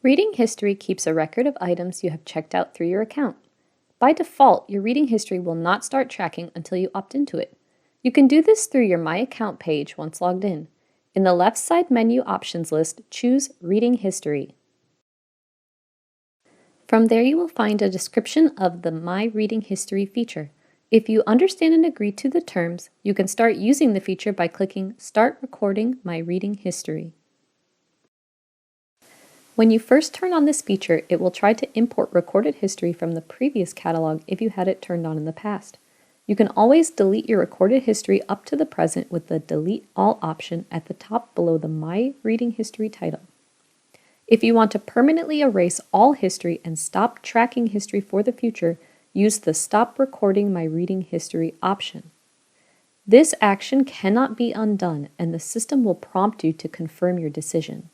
Reading history keeps a record of items you have checked out through your account. By default, your reading history will not start tracking until you opt into it. You can do this through your My Account page once logged in. In the left side menu options list, choose Reading History. From there, you will find a description of the My Reading History feature. If you understand and agree to the terms, you can start using the feature by clicking Start Recording My Reading History. When you first turn on this feature, it will try to import recorded history from the previous catalog if you had it turned on in the past. You can always delete your recorded history up to the present with the Delete All option at the top below the My Reading History title. If you want to permanently erase all history and stop tracking history for the future, use the Stop Recording My Reading History option. This action cannot be undone, and the system will prompt you to confirm your decision.